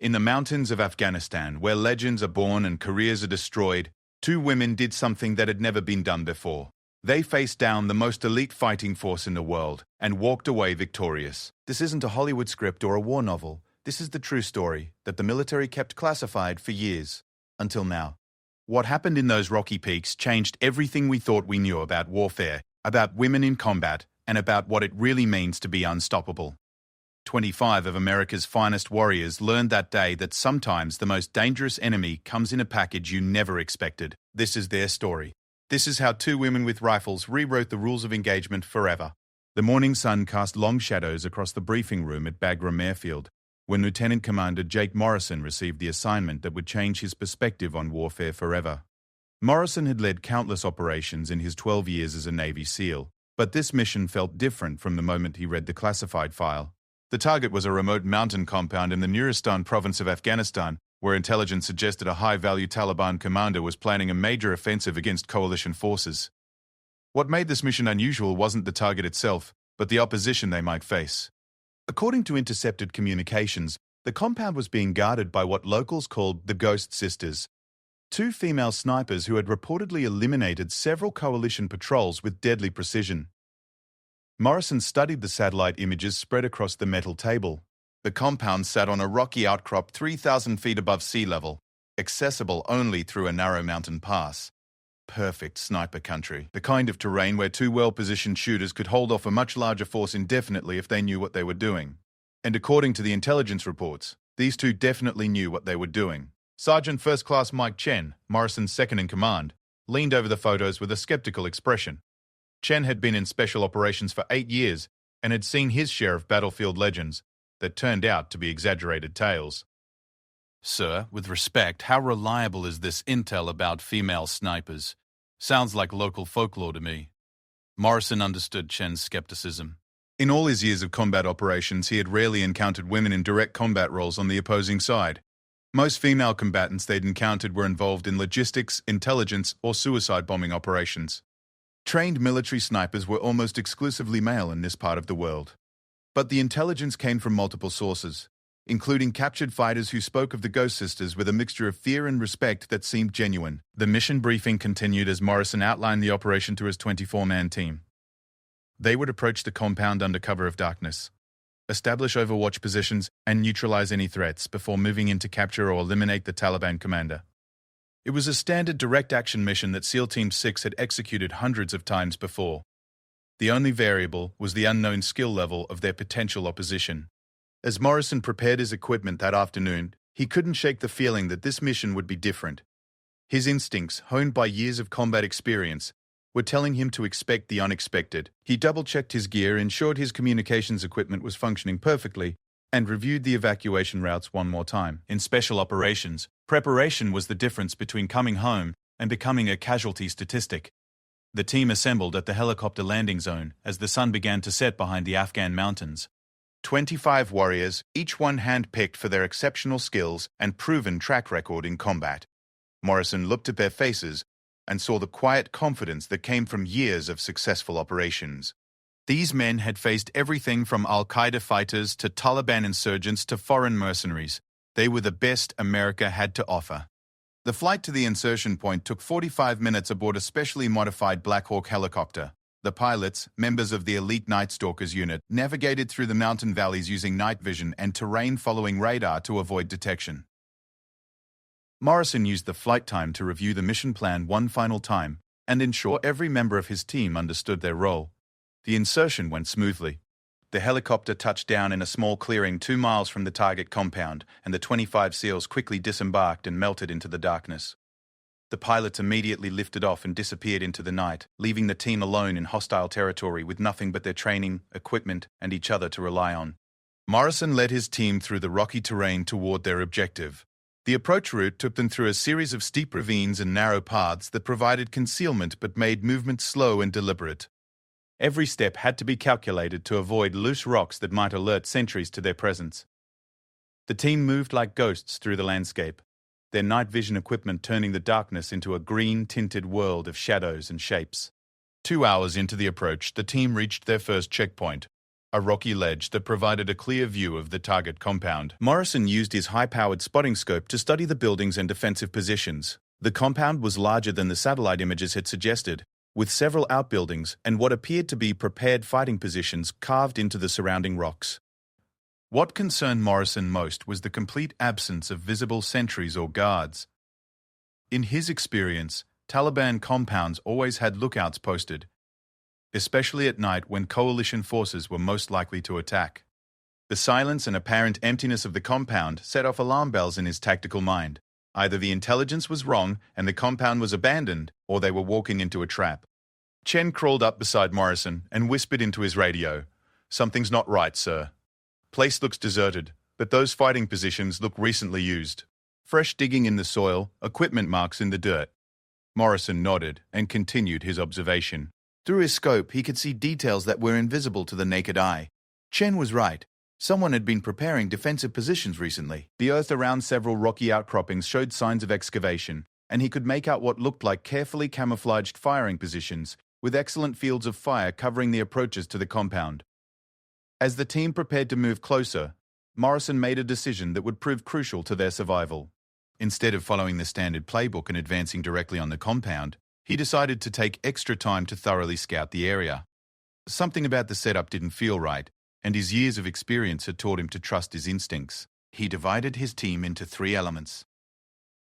In the mountains of Afghanistan, where legends are born and careers are destroyed, two women did something that had never been done before. They faced down the most elite fighting force in the world and walked away victorious. This isn't a Hollywood script or a war novel. This is the true story that the military kept classified for years, until now. What happened in those rocky peaks changed everything we thought we knew about warfare, about women in combat, and about what it really means to be unstoppable. 25 of America's finest warriors learned that day that sometimes the most dangerous enemy comes in a package you never expected. This is their story. This is how two women with rifles rewrote the rules of engagement forever. The morning sun cast long shadows across the briefing room at Bagram Airfield when Lieutenant Commander Jake Morrison received the assignment that would change his perspective on warfare forever. Morrison had led countless operations in his 12 years as a Navy SEAL, but this mission felt different from the moment he read the classified file. The target was a remote mountain compound in the Nuristan province of Afghanistan, where intelligence suggested a high-value Taliban commander was planning a major offensive against coalition forces. What made this mission unusual wasn't the target itself, but the opposition they might face. According to intercepted communications, the compound was being guarded by what locals called the Ghost Sisters, two female snipers who had reportedly eliminated several coalition patrols with deadly precision. Morrison studied the satellite images spread across the metal table. The compound sat on a rocky outcrop 3,000 feet above sea level, accessible only through a narrow mountain pass. Perfect sniper country, the kind of terrain where two well-positioned shooters could hold off a much larger force indefinitely if they knew what they were doing. And according to the intelligence reports, these two definitely knew what they were doing. Sergeant First Class Mike Chen, Morrison's second-in-command, leaned over the photos with a skeptical expression. Chen had been in special operations for 8 years and had seen his share of battlefield legends that turned out to be exaggerated tales. "Sir, with respect, how reliable is this intel about female snipers? Sounds like local folklore to me." Morrison understood Chen's skepticism. In all his years of combat operations, he had rarely encountered women in direct combat roles on the opposing side. Most female combatants they'd encountered were involved in logistics, intelligence, or suicide bombing operations. Trained military snipers were almost exclusively male in this part of the world. But the intelligence came from multiple sources, including captured fighters who spoke of the Ghost Sisters with a mixture of fear and respect that seemed genuine. The mission briefing continued as Morrison outlined the operation to his 24-man team. They would approach the compound under cover of darkness, establish overwatch positions, and neutralize any threats before moving in to capture or eliminate the Taliban commander. It was a standard direct action mission that SEAL Team 6 had executed hundreds of times before. The only variable was the unknown skill level of their potential opposition. As Morrison prepared his equipment that afternoon, he couldn't shake the feeling that this mission would be different. His instincts, honed by years of combat experience, were telling him to expect the unexpected. He double-checked his gear, ensured his communications equipment was functioning perfectly, and reviewed the evacuation routes one more time. In special operations, preparation was the difference between coming home and becoming a casualty statistic. The team assembled at the helicopter landing zone as the sun began to set behind the Afghan mountains. 25 warriors, each one hand-picked for their exceptional skills and proven track record in combat. Morrison looked at their faces and saw the quiet confidence that came from years of successful operations. These men had faced everything from Al-Qaeda fighters to Taliban insurgents to foreign mercenaries. They were the best America had to offer. The flight to the insertion point took 45 minutes aboard a specially modified Black Hawk helicopter. The pilots, members of the elite Night Stalkers unit, navigated through the mountain valleys using night vision and terrain-following radar to avoid detection. Morrison used the flight time to review the mission plan one final time and ensure every member of his team understood their role. The insertion went smoothly. The helicopter touched down in a small clearing 2 miles from the target compound, and the 25 SEALs quickly disembarked and melted into the darkness. The pilots immediately lifted off and disappeared into the night, leaving the team alone in hostile territory with nothing but their training, equipment, and each other to rely on. Morrison led his team through the rocky terrain toward their objective. The approach route took them through a series of steep ravines and narrow paths that provided concealment but made movement slow and deliberate. Every step had to be calculated to avoid loose rocks that might alert sentries to their presence. The team moved like ghosts through the landscape, their night vision equipment turning the darkness into a green-tinted world of shadows and shapes. 2 hours into the approach, the team reached their first checkpoint, a rocky ledge that provided a clear view of the target compound. Morrison used his high-powered spotting scope to study the buildings and defensive positions. The compound was larger than the satellite images had suggested, with several outbuildings and what appeared to be prepared fighting positions carved into the surrounding rocks. What concerned Morrison most was the complete absence of visible sentries or guards. In his experience, Taliban compounds always had lookouts posted, especially at night when coalition forces were most likely to attack. The silence and apparent emptiness of the compound set off alarm bells in his tactical mind. Either the intelligence was wrong and the compound was abandoned, or they were walking into a trap. Chen crawled up beside Morrison and whispered into his radio, "Something's not right, sir. Place looks deserted, but those fighting positions look recently used. Fresh digging in the soil, equipment marks in the dirt." Morrison nodded and continued his observation. Through his scope, he could see details that were invisible to the naked eye. Chen was right. Someone had been preparing defensive positions recently. The earth around several rocky outcroppings showed signs of excavation, and he could make out what looked like carefully camouflaged firing positions, with excellent fields of fire covering the approaches to the compound. As the team prepared to move closer, Morrison made a decision that would prove crucial to their survival. Instead of following the standard playbook and advancing directly on the compound, he decided to take extra time to thoroughly scout the area. Something about the setup didn't feel right, and his years of experience had taught him to trust his instincts. He divided his team into 3 elements.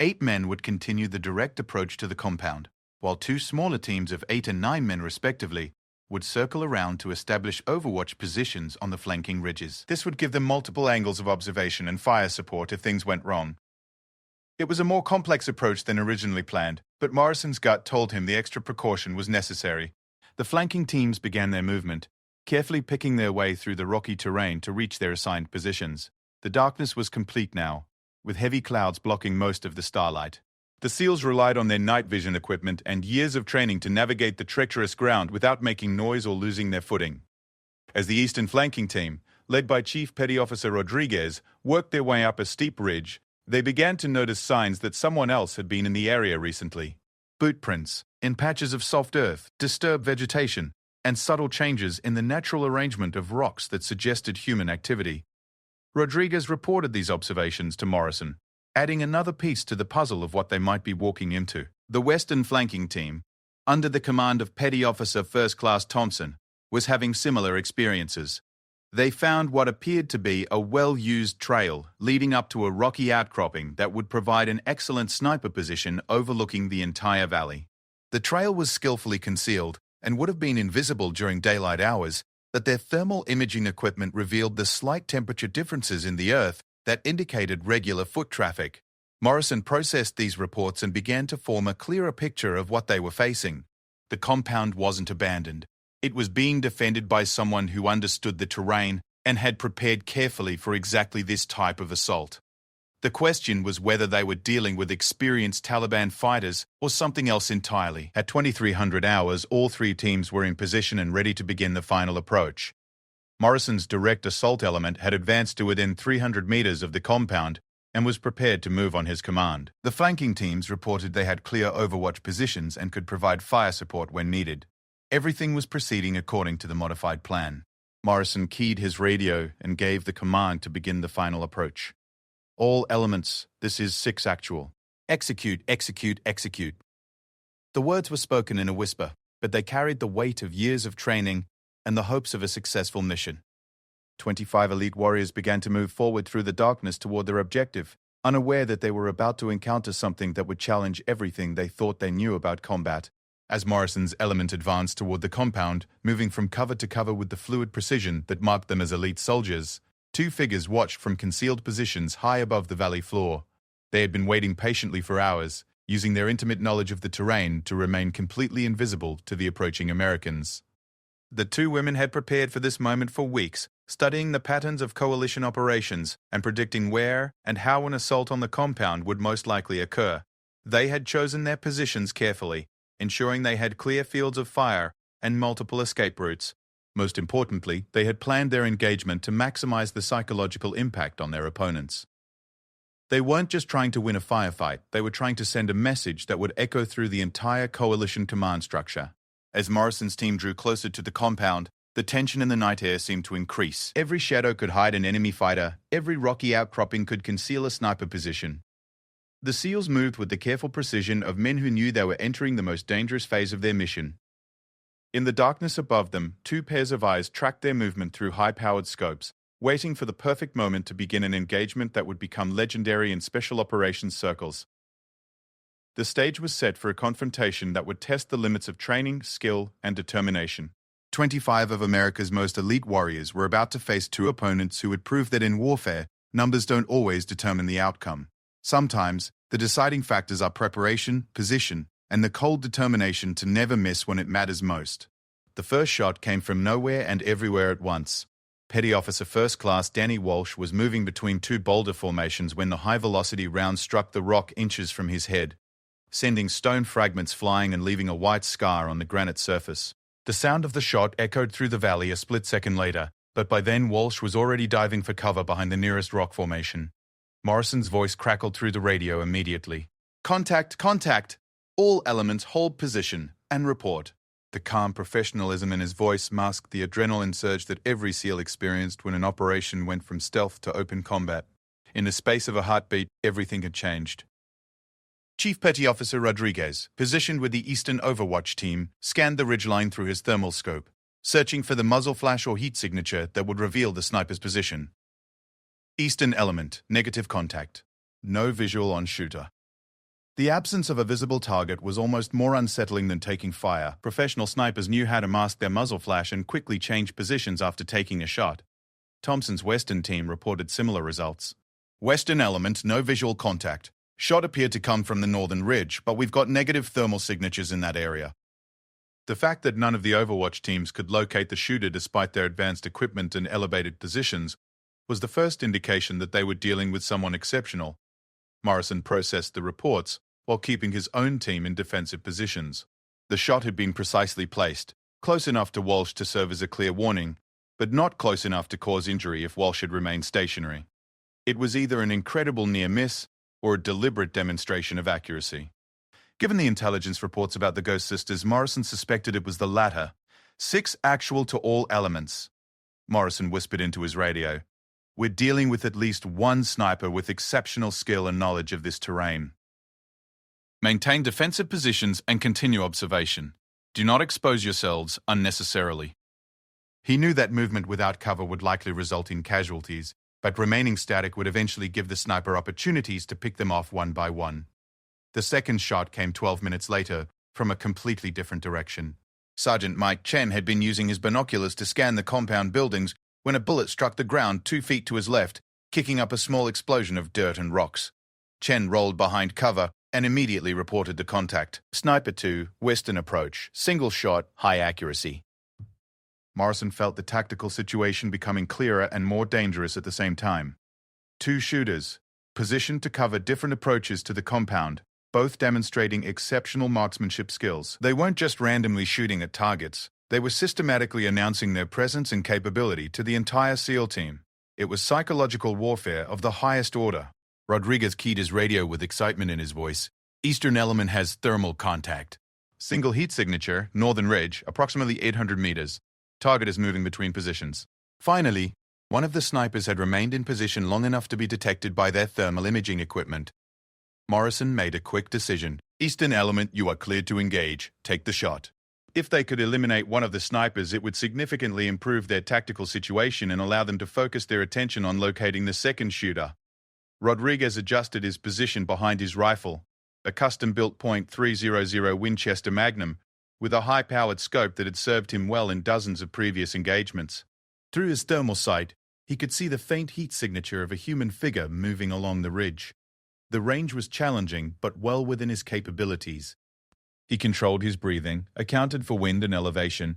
8 men would continue the direct approach to the compound, while 2 smaller teams of 8 and 9 men respectively would circle around to establish overwatch positions on the flanking ridges. This would give them multiple angles of observation and fire support if things went wrong. It was a more complex approach than originally planned, but Morrison's gut told him the extra precaution was necessary. The flanking teams began their movement, carefully picking their way through the rocky terrain to reach their assigned positions. The darkness was complete now, with heavy clouds blocking most of the starlight. The SEALs relied on their night vision equipment and years of training to navigate the treacherous ground without making noise or losing their footing. As the eastern flanking team, led by Chief Petty Officer Rodriguez, worked their way up a steep ridge, they began to notice signs that someone else had been in the area recently. Boot prints, in patches of soft earth, disturbed vegetation, and subtle changes in the natural arrangement of rocks that suggested human activity. Rodriguez reported these observations to Morrison, adding another piece to the puzzle of what they might be walking into. The western flanking team, under the command of Petty Officer First Class Thompson, was having similar experiences. They found what appeared to be a well-used trail leading up to a rocky outcropping that would provide an excellent sniper position overlooking the entire valley. The trail was skillfully concealed and would have been invisible during daylight hours, but their thermal imaging equipment revealed the slight temperature differences in the earth that indicated regular foot traffic. Morrison processed these reports and began to form a clearer picture of what they were facing. The compound wasn't abandoned. It was being defended by someone who understood the terrain and had prepared carefully for exactly this type of assault. The question was whether they were dealing with experienced Taliban fighters or something else entirely. At 2300 hours, all 3 teams were in position and ready to begin the final approach. Morrison's direct assault element had advanced to within 300 meters of the compound and was prepared to move on his command. The flanking teams reported they had clear overwatch positions and could provide fire support when needed. Everything was proceeding according to the modified plan. Morrison keyed his radio and gave the command to begin the final approach. All elements, this is 6 actual. Execute, execute, execute. The words were spoken in a whisper, but they carried the weight of years of training and the hopes of a successful mission. 25 elite warriors began to move forward through the darkness toward their objective, unaware that they were about to encounter something that would challenge everything they thought they knew about combat. As Morrison's element advanced toward the compound, moving from cover to cover with the fluid precision that marked them as elite soldiers, 2 figures watched from concealed positions high above the valley floor. They had been waiting patiently for hours, using their intimate knowledge of the terrain to remain completely invisible to the approaching Americans. The 2 women had prepared for this moment for weeks, studying the patterns of coalition operations and predicting where and how an assault on the compound would most likely occur. They had chosen their positions carefully, ensuring they had clear fields of fire and multiple escape routes. Most importantly, they had planned their engagement to maximize the psychological impact on their opponents. They weren't just trying to win a firefight, they were trying to send a message that would echo through the entire coalition command structure. As Morrison's team drew closer to the compound, The tension in the night air seemed to increase. Every shadow could hide an enemy fighter, every rocky outcropping could conceal a sniper position. The SEALs moved with the careful precision of men who knew they were entering the most dangerous phase of their mission. In the darkness above them, two pairs of eyes tracked their movement through high-powered scopes, waiting for the perfect moment to begin an engagement that would become legendary in special operations circles. The stage was set for a confrontation that would test the limits of training, skill, and determination. 25 of America's most elite warriors were about to face two opponents who would prove that in warfare, numbers don't always determine the outcome. Sometimes, the deciding factors are preparation, position, and the cold determination to never miss when it matters most. The first shot came from nowhere and everywhere at once. Petty Officer First Class Danny Walsh was moving between two boulder formations when the high-velocity round struck the rock inches from his head, sending stone fragments flying and leaving a white scar on the granite surface. The sound of the shot echoed through the valley a split second later, but by then Walsh was already diving for cover behind the nearest rock formation. Morrison's voice crackled through the radio immediately. "Contact, contact! All elements hold position and report." The calm professionalism in his voice masked the adrenaline surge that every SEAL experienced when an operation went from stealth to open combat. In the space of a heartbeat, everything had changed. Chief Petty Officer Rodriguez, positioned with the Eastern Overwatch team, scanned the ridgeline through his thermal scope, searching for the muzzle flash or heat signature that would reveal the sniper's position. Eastern element, negative contact. No visual on shooter. The absence of a visible target was almost more unsettling than taking fire. Professional snipers knew how to mask their muzzle flash and quickly change positions after taking a shot. Thompson's Western team reported similar results. Western element, no visual contact. Shot appeared to come from the northern ridge, but we've got negative thermal signatures in that area. The fact that none of the Overwatch teams could locate the shooter despite their advanced equipment and elevated positions was the first indication that they were dealing with someone exceptional. Morrison processed the reports while keeping his own team in defensive positions. The shot had been precisely placed, close enough to Walsh to serve as a clear warning, but not close enough to cause injury if Walsh had remained stationary. It was either an incredible near miss or a deliberate demonstration of accuracy. Given the intelligence reports about the Ghost Sisters, Morrison suspected it was the latter. 6 actual to all elements. Morrison whispered into his radio. "We're dealing with at least one sniper with exceptional skill and knowledge of this terrain. Maintain defensive positions and continue observation. Do not expose yourselves unnecessarily." He knew that movement without cover would likely result in casualties, but remaining static would eventually give the sniper opportunities to pick them off one by one. The second shot came 12 minutes later, from a completely different direction. Sergeant Mike Chen had been using his binoculars to scan the compound buildings when a bullet struck the ground 2 feet to his left, kicking up a small explosion of dirt and rocks. Chen rolled behind cover and immediately reported the contact. Sniper 2, Western approach, single shot, high accuracy. Morrison felt the tactical situation becoming clearer and more dangerous at the same time. 2 shooters, positioned to cover different approaches to the compound, both demonstrating exceptional marksmanship skills. They weren't just randomly shooting at targets, they were systematically announcing their presence and capability to the entire SEAL team. It was psychological warfare of the highest order. Rodriguez keyed his radio with excitement in his voice. "Eastern element has thermal contact. Single heat signature, northern ridge, approximately 800 meters. Target is moving between positions." Finally, one of the snipers had remained in position long enough to be detected by their thermal imaging equipment. Morrison made a quick decision. "Eastern element, you are cleared to engage. Take the shot." If they could eliminate one of the snipers, it would significantly improve their tactical situation and allow them to focus their attention on locating the second shooter. Rodriguez adjusted his position behind his rifle, a custom-built .300 Winchester Magnum, with a high-powered scope that had served him well in dozens of previous engagements. Through his thermal sight, he could see the faint heat signature of a human figure moving along the ridge. The range was challenging, but well within his capabilities. He controlled his breathing, accounted for wind and elevation,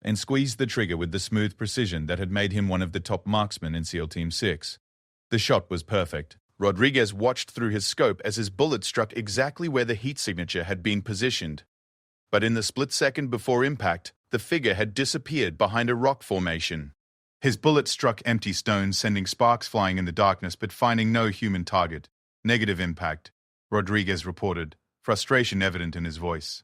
and squeezed the trigger with the smooth precision that had made him one of the top marksmen in SEAL Team 6. The shot was perfect. Rodriguez watched through his scope as his bullet struck exactly where the heat signature had been positioned. But in the split second before impact, the figure had disappeared behind a rock formation. His bullet struck empty stones, sending sparks flying in the darkness but finding no human target. Negative impact, Rodriguez reported, frustration evident in his voice.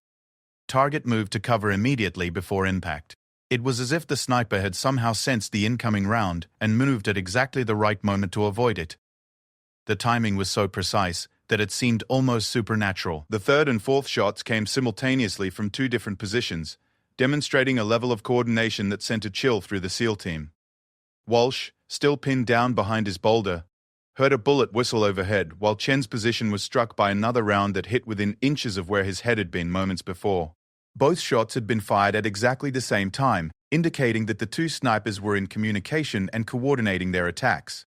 Target moved to cover immediately before impact. It was as if the sniper had somehow sensed the incoming round and moved at exactly the right moment to avoid it. The timing was so precise that it seemed almost supernatural. The third and fourth shots came simultaneously from two different positions, demonstrating a level of coordination that sent a chill through the SEAL team. Walsh, still pinned down behind his boulder, heard a bullet whistle overhead while Chen's position was struck by another round that hit within inches of where his head had been moments before. Both shots had been fired at exactly the same time, indicating that the two snipers were in communication and coordinating their attacks.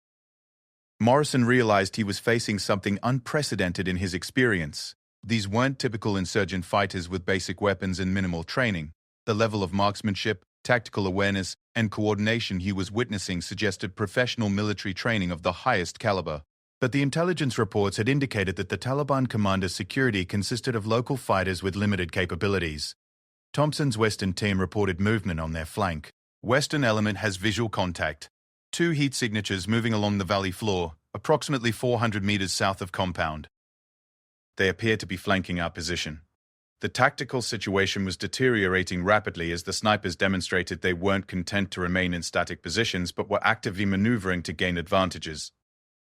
Morrison realized he was facing something unprecedented in his experience. These weren't typical insurgent fighters with basic weapons and minimal training. The level of marksmanship, tactical awareness, and coordination he was witnessing suggested professional military training of the highest caliber. But the intelligence reports had indicated that the Taliban commander's security consisted of local fighters with limited capabilities. Thompson's Western team reported movement on their flank. Western element has visual contact. Two heat signatures moving along the valley floor, approximately 400 meters south of compound. They appear to be flanking our position. The tactical situation was deteriorating rapidly as the snipers demonstrated they weren't content to remain in static positions but were actively maneuvering to gain advantages.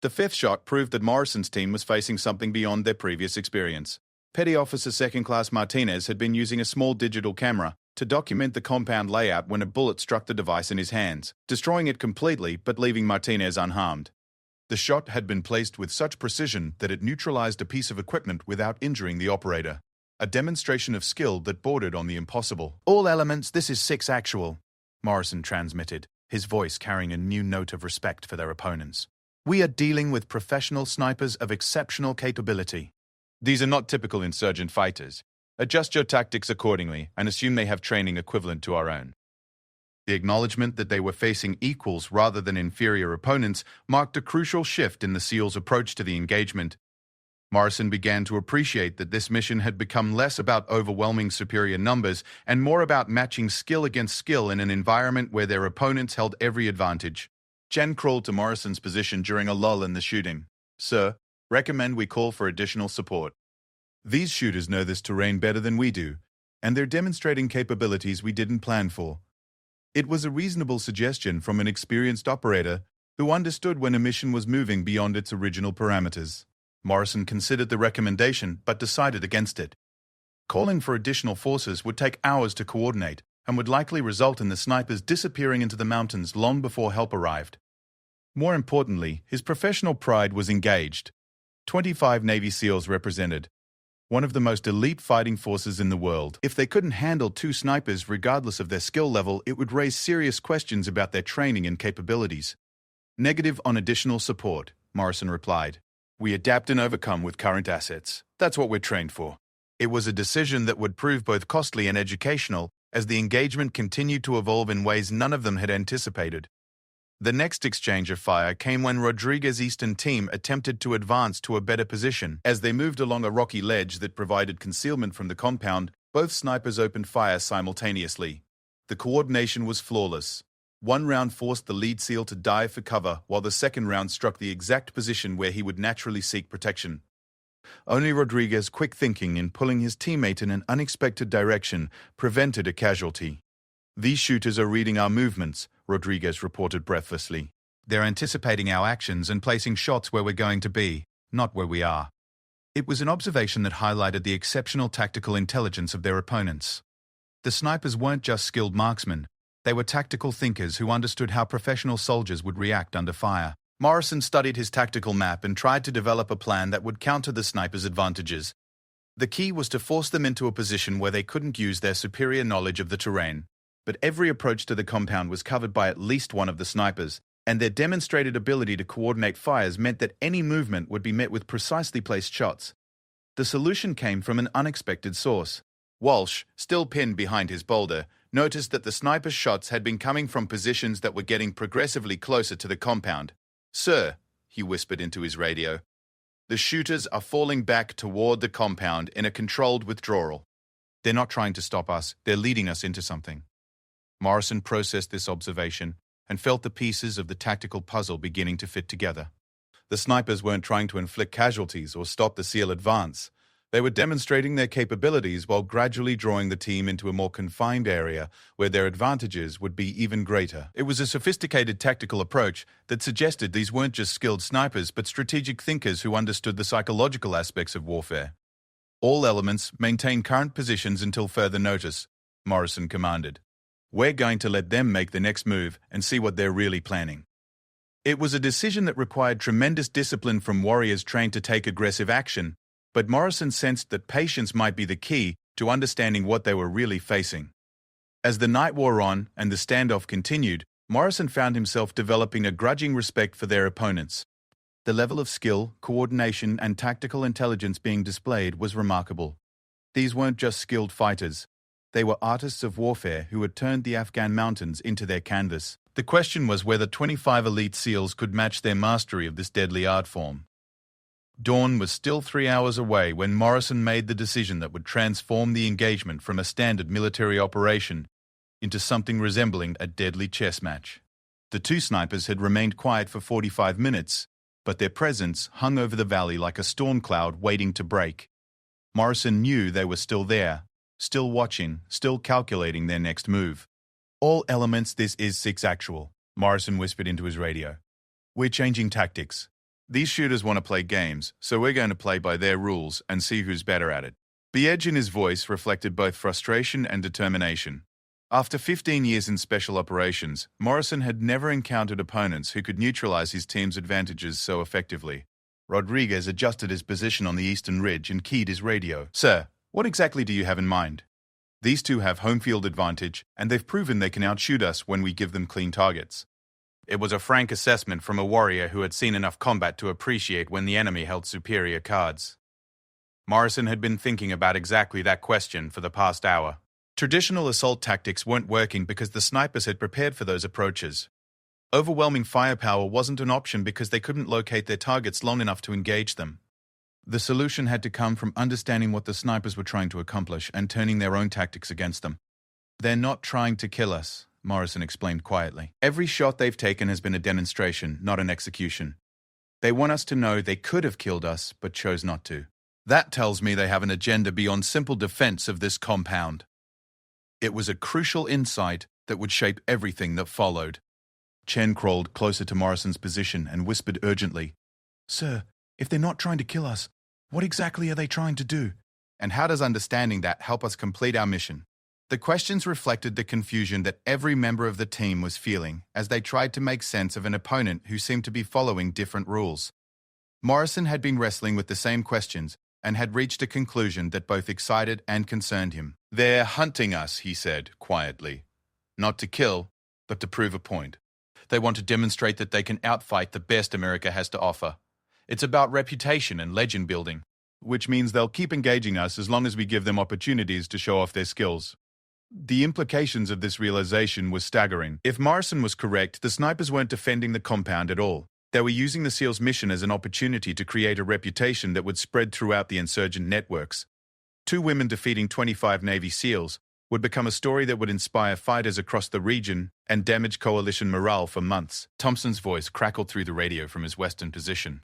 The fifth shot proved that Morrison's team was facing something beyond their previous experience. Petty Officer Second Class Martinez had been using a small digital camera to document the compound layout when a bullet struck the device in his hands, destroying it completely but leaving Martinez unharmed. The shot had been placed with such precision that it neutralized a piece of equipment without injuring the operator. A demonstration of skill that bordered on the impossible. "All elements, this is 6 actual," Morrison transmitted, his voice carrying a new note of respect for their opponents. "We are dealing with professional snipers of exceptional capability. These are not typical insurgent fighters. Adjust your tactics accordingly and assume they have training equivalent to our own." The acknowledgement that they were facing equals rather than inferior opponents marked a crucial shift in the SEALs' approach to the engagement. Morrison began to appreciate that this mission had become less about overwhelming superior numbers and more about matching skill against skill in an environment where their opponents held every advantage. Chen crawled to Morrison's position during a lull in the shooting. "Sir, recommend we call for additional support. These shooters know this terrain better than we do, and they're demonstrating capabilities we didn't plan for." It was a reasonable suggestion from an experienced operator who understood when a mission was moving beyond its original parameters. Morrison considered the recommendation but decided against it. Calling for additional forces would take hours to coordinate and would likely result in the snipers disappearing into the mountains long before help arrived. More importantly, his professional pride was engaged. 25 Navy SEALs represented one of the most elite fighting forces in the world. If they couldn't handle 2 snipers regardless of their skill level, it would raise serious questions about their training and capabilities. "Negative on additional support," Morrison replied. "We adapt and overcome with current assets. That's what we're trained for." It was a decision that would prove both costly and educational as the engagement continued to evolve in ways none of them had anticipated. The next exchange of fire came when Rodriguez's Eastern team attempted to advance to a better position. As they moved along a rocky ledge that provided concealment from the compound, both snipers opened fire simultaneously. The coordination was flawless. One round forced the lead SEAL to dive for cover, while the second round struck the exact position where he would naturally seek protection. Only Rodriguez's quick thinking in pulling his teammate in an unexpected direction prevented a casualty. "These shooters are reading our movements," Rodriguez reported breathlessly. "They're anticipating our actions and placing shots where we're going to be, not where we are." It was an observation that highlighted the exceptional tactical intelligence of their opponents. The snipers weren't just skilled marksmen. They were tactical thinkers who understood how professional soldiers would react under fire. Morrison studied his tactical map and tried to develop a plan that would counter the snipers' advantages. The key was to force them into a position where they couldn't use their superior knowledge of the terrain. But every approach to the compound was covered by at least one of the snipers, and their demonstrated ability to coordinate fires meant that any movement would be met with precisely placed shots. The solution came from an unexpected source. Walsh, still pinned behind his boulder, noticed that the sniper's shots had been coming from positions that were getting progressively closer to the compound. "Sir," he whispered into his radio, "the shooters are falling back toward the compound in a controlled withdrawal. They're not trying to stop us, they're leading us into something." Morrison processed this observation and felt the pieces of the tactical puzzle beginning to fit together. The snipers weren't trying to inflict casualties or stop the SEAL advance. They were demonstrating their capabilities while gradually drawing the team into a more confined area where their advantages would be even greater. It was a sophisticated tactical approach that suggested these weren't just skilled snipers but strategic thinkers who understood the psychological aspects of warfare. All elements maintain current positions until further notice, Morrison commanded. We're going to let them make the next move and see what they're really planning. It was a decision that required tremendous discipline from warriors trained to take aggressive action, but Morrison sensed that patience might be the key to understanding what they were really facing. As the night wore on and the standoff continued, Morrison found himself developing a grudging respect for their opponents. The level of skill, coordination, and tactical intelligence being displayed was remarkable. These weren't just skilled fighters. They were artists of warfare who had turned the Afghan mountains into their canvas. The question was whether 25 elite SEALs could match their mastery of this deadly art form. Dawn was still 3 hours away when Morrison made the decision that would transform the engagement from a standard military operation into something resembling a deadly chess match. The two snipers had remained quiet for 45 minutes, but their presence hung over the valley like a storm cloud waiting to break. Morrison knew they were still there, still watching, still calculating their next move. All elements, this is 6 actual, Morrison whispered into his radio. We're changing tactics. These shooters want to play games, so we're going to play by their rules and see who's better at it. The edge in his voice reflected both frustration and determination. After 15 years in special operations, Morrison had never encountered opponents who could neutralize his team's advantages so effectively. Rodriguez adjusted his position on the eastern ridge and keyed his radio. Sir, what exactly do you have in mind? These two have home field advantage, and they've proven they can outshoot us when we give them clean targets. It was a frank assessment from a warrior who had seen enough combat to appreciate when the enemy held superior cards. Morrison had been thinking about exactly that question for the past hour. Traditional assault tactics weren't working because the snipers had prepared for those approaches. Overwhelming firepower wasn't an option because they couldn't locate their targets long enough to engage them. The solution had to come from understanding what the snipers were trying to accomplish and turning their own tactics against them. They're not trying to kill us, Morrison explained quietly. Every shot they've taken has been a demonstration, not an execution. They want us to know they could have killed us, but chose not to. That tells me they have an agenda beyond simple defense of this compound. It was a crucial insight that would shape everything that followed. Chen crawled closer to Morrison's position and whispered urgently, Sir, if they're not trying to kill us, what exactly are they trying to do? And how does understanding that help us complete our mission? The questions reflected the confusion that every member of the team was feeling as they tried to make sense of an opponent who seemed to be following different rules. Morrison had been wrestling with the same questions and had reached a conclusion that both excited and concerned him. They're hunting us, he said quietly. Not to kill, but to prove a point. They want to demonstrate that they can outfight the best America has to offer. It's about reputation and legend building, which means they'll keep engaging us as long as we give them opportunities to show off their skills. The implications of this realization were staggering. If Morrison was correct, the snipers weren't defending the compound at all. They were using the SEALs' mission as an opportunity to create a reputation that would spread throughout the insurgent networks. 2 women defeating 25 Navy SEALs would become a story that would inspire fighters across the region and damage coalition morale for months. Thompson's voice crackled through the radio from his western position.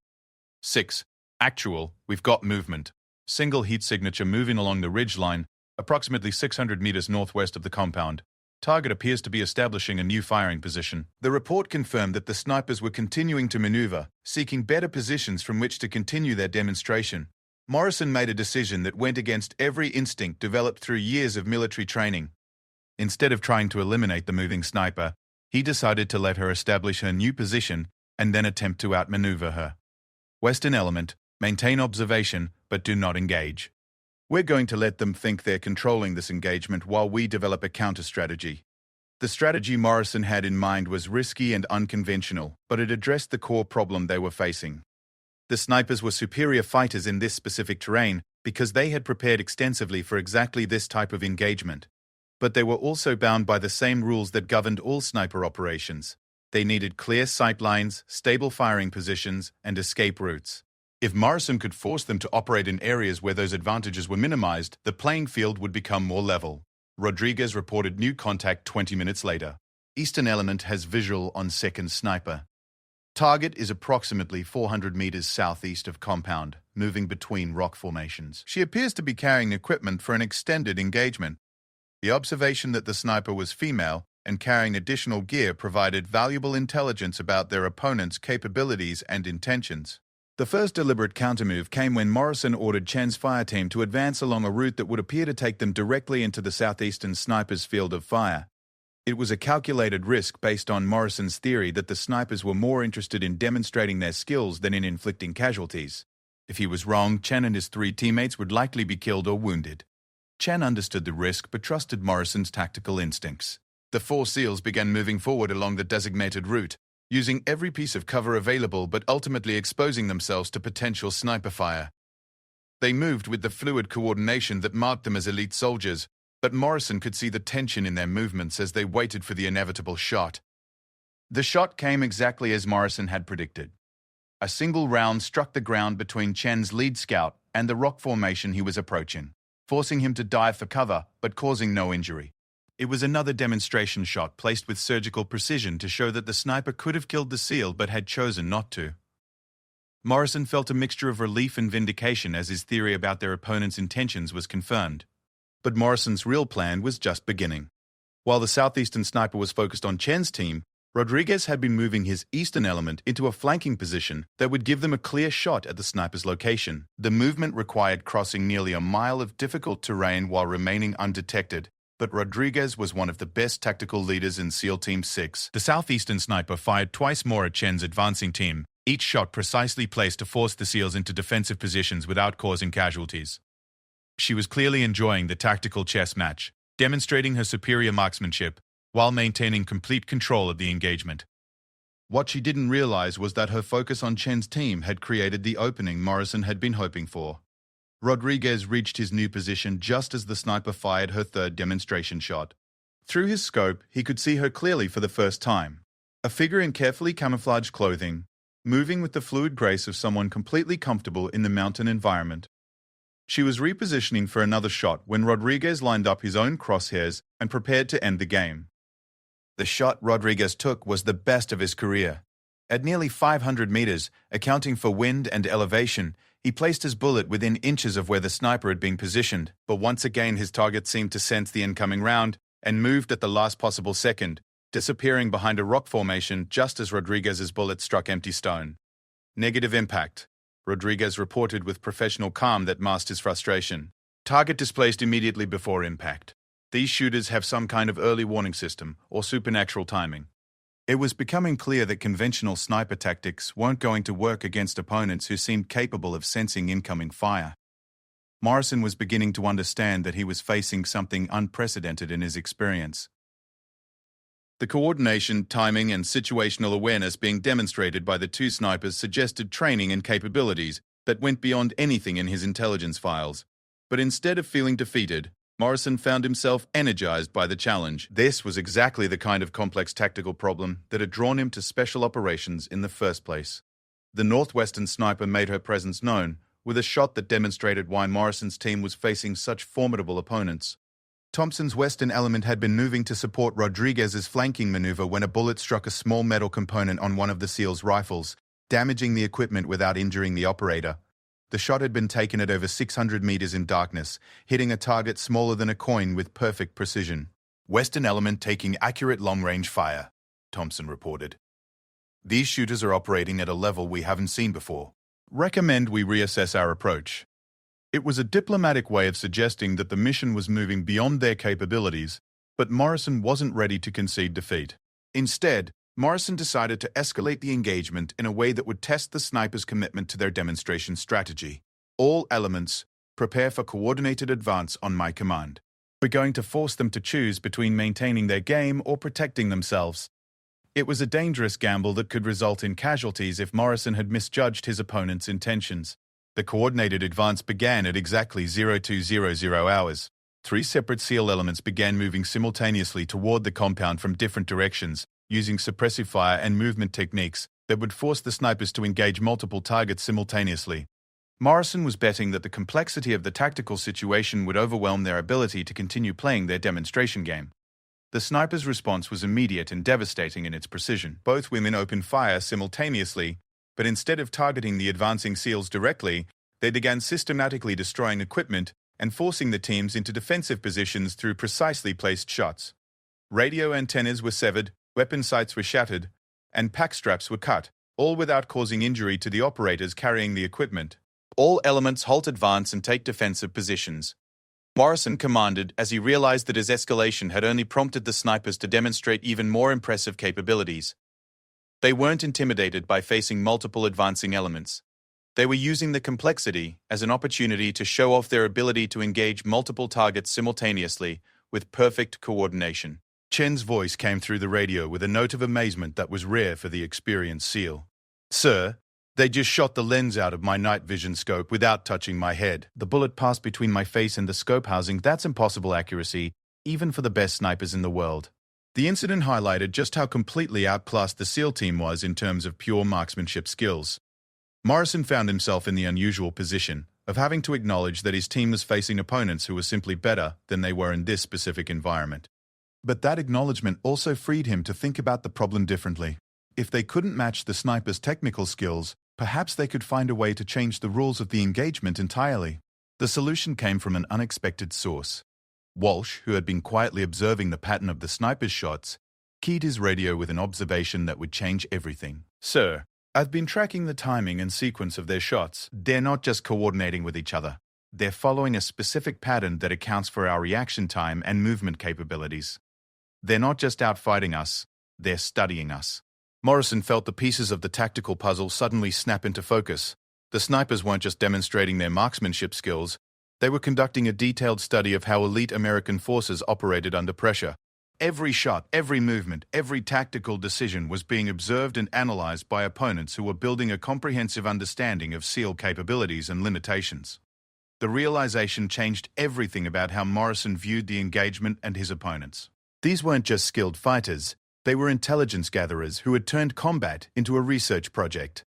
6. Actual, we've got movement. Single heat signature moving along the ridge line, approximately 600 meters northwest of the compound. Target appears to be establishing a new firing position. The report confirmed that the snipers were continuing to maneuver, seeking better positions from which to continue their demonstration. Morrison made a decision that went against every instinct developed through years of military training. Instead of trying to eliminate the moving sniper, he decided to let her establish her new position and then attempt to outmaneuver her. Western element, maintain observation, but do not engage. We're going to let them think they're controlling this engagement while we develop a counter-strategy. The strategy Morrison had in mind was risky and unconventional, but it addressed the core problem they were facing. The snipers were superior fighters in this specific terrain because they had prepared extensively for exactly this type of engagement. But they were also bound by the same rules that governed all sniper operations. They needed clear sight lines, stable firing positions, and escape routes. If Morrison could force them to operate in areas where those advantages were minimized, the playing field would become more level. Rodriguez reported new contact 20 minutes later. Eastern element has visual on second sniper. Target is approximately 400 meters southeast of compound, moving between rock formations. She appears to be carrying equipment for an extended engagement. The observation that the sniper was female and carrying additional gear provided valuable intelligence about their opponent's capabilities and intentions. The first deliberate countermove came when Morrison ordered Chen's fire team to advance along a route that would appear to take them directly into the southeastern sniper's field of fire. It was a calculated risk based on Morrison's theory that the snipers were more interested in demonstrating their skills than in inflicting casualties. If he was wrong, Chen and his 3 teammates would likely be killed or wounded. Chen understood the risk but trusted Morrison's tactical instincts. The 4 SEALs began moving forward along the designated route, using every piece of cover available but ultimately exposing themselves to potential sniper fire. They moved with the fluid coordination that marked them as elite soldiers, but Morrison could see the tension in their movements as they waited for the inevitable shot. The shot came exactly as Morrison had predicted. A single round struck the ground between Chen's lead scout and the rock formation he was approaching, forcing him to dive for cover but causing no injury. It was another demonstration shot placed with surgical precision to show that the sniper could have killed the SEAL but had chosen not to. Morrison felt a mixture of relief and vindication as his theory about their opponent's intentions was confirmed. But Morrison's real plan was just beginning. While the southeastern sniper was focused on Chen's team, Rodriguez had been moving his eastern element into a flanking position that would give them a clear shot at the sniper's location. The movement required crossing nearly a mile of difficult terrain while remaining undetected. But Rodriguez was one of the best tactical leaders in SEAL Team 6. The southeastern sniper fired twice more at Chen's advancing team, each shot precisely placed to force the SEALs into defensive positions without causing casualties. She was clearly enjoying the tactical chess match, demonstrating her superior marksmanship while maintaining complete control of the engagement. What she didn't realize was that her focus on Chen's team had created the opening Morrison had been hoping for. Rodriguez reached his new position just as the sniper fired her 3rd demonstration shot. Through his scope, he could see her clearly for the first time. A figure in carefully camouflaged clothing, moving with the fluid grace of someone completely comfortable in the mountain environment. She was repositioning for another shot when Rodriguez lined up his own crosshairs and prepared to end the game. The shot Rodriguez took was the best of his career. At nearly 500 meters, accounting for wind and elevation, he placed his bullet within inches of where the sniper had been positioned, but once again his target seemed to sense the incoming round and moved at the last possible second, disappearing behind a rock formation just as Rodriguez's bullet struck empty stone. Negative impact. Rodriguez reported with professional calm that masked his frustration. Target displaced immediately before impact. These shooters have some kind of early warning system or supernatural timing. It was becoming clear that conventional sniper tactics weren't going to work against opponents who seemed capable of sensing incoming fire. Morrison was beginning to understand that he was facing something unprecedented in his experience. The coordination, timing, and situational awareness being demonstrated by the 2 snipers suggested training and capabilities that went beyond anything in his intelligence files. But instead of feeling defeated, Morrison found himself energized by the challenge. This was exactly the kind of complex tactical problem that had drawn him to special operations in the first place. The northwestern sniper made her presence known, with a shot that demonstrated why Morrison's team was facing such formidable opponents. Thompson's western element had been moving to support Rodriguez's flanking maneuver when a bullet struck a small metal component on one of the SEAL's rifles, damaging the equipment without injuring the operator. The shot had been taken at over 600 meters in darkness, hitting a target smaller than a coin with perfect precision. Western element taking accurate long-range fire, Thompson reported. These shooters are operating at a level we haven't seen before. Recommend we reassess our approach. It was a diplomatic way of suggesting that the mission was moving beyond their capabilities, but Morrison wasn't ready to concede defeat. Instead, Morrison decided to escalate the engagement in a way that would test the snipers' commitment to their demonstration strategy. All elements, prepare for coordinated advance on my command. We're going to force them to choose between maintaining their game or protecting themselves. It was a dangerous gamble that could result in casualties if Morrison had misjudged his opponent's intentions. The coordinated advance began at exactly 0200 hours. 3 separate SEAL elements began moving simultaneously toward the compound from different directions, using suppressive fire and movement techniques that would force the snipers to engage multiple targets simultaneously. Morrison was betting that the complexity of the tactical situation would overwhelm their ability to continue playing their demonstration game. The sniper's response was immediate and devastating in its precision. Both women opened fire simultaneously, but instead of targeting the advancing SEALs directly, They began systematically destroying equipment and forcing the teams into defensive positions through precisely placed shots. Radio antennas were severed, weapon sights were shattered, and pack straps were cut, all without causing injury to the operators carrying the equipment. All elements halt, advance, and take defensive positions. Morrison commanded as he realized that his escalation had only prompted the snipers to demonstrate even more impressive capabilities. They weren't intimidated by facing multiple advancing elements. They were using the complexity as an opportunity to show off their ability to engage multiple targets simultaneously with perfect coordination. Chen's voice came through the radio with a note of amazement that was rare for the experienced SEAL. "Sir, they just shot the lens out of my night vision scope without touching my head. The bullet passed between my face and the scope housing. That's impossible accuracy, even for the best snipers in the world." The incident highlighted just how completely outclassed the SEAL team was in terms of pure marksmanship skills. Morrison found himself in the unusual position of having to acknowledge that his team was facing opponents who were simply better than they were in this specific environment. But that acknowledgement also freed him to think about the problem differently. If they couldn't match the sniper's technical skills, perhaps they could find a way to change the rules of the engagement entirely. The solution came from an unexpected source. Walsh, who had been quietly observing the pattern of the sniper's shots, keyed his radio with an observation that would change everything. "Sir, I've been tracking the timing and sequence of their shots. They're not just coordinating with each other. They're following a specific pattern that accounts for our reaction time and movement capabilities. They're not just outfighting us, they're studying us." Morrison felt the pieces of the tactical puzzle suddenly snap into focus. The snipers weren't just demonstrating their marksmanship skills, they were conducting a detailed study of how elite American forces operated under pressure. Every shot, every movement, every tactical decision was being observed and analyzed by opponents who were building a comprehensive understanding of SEAL capabilities and limitations. The realization changed everything about how Morrison viewed the engagement and his opponents. These weren't just skilled fighters, they were intelligence gatherers who had turned combat into a research project.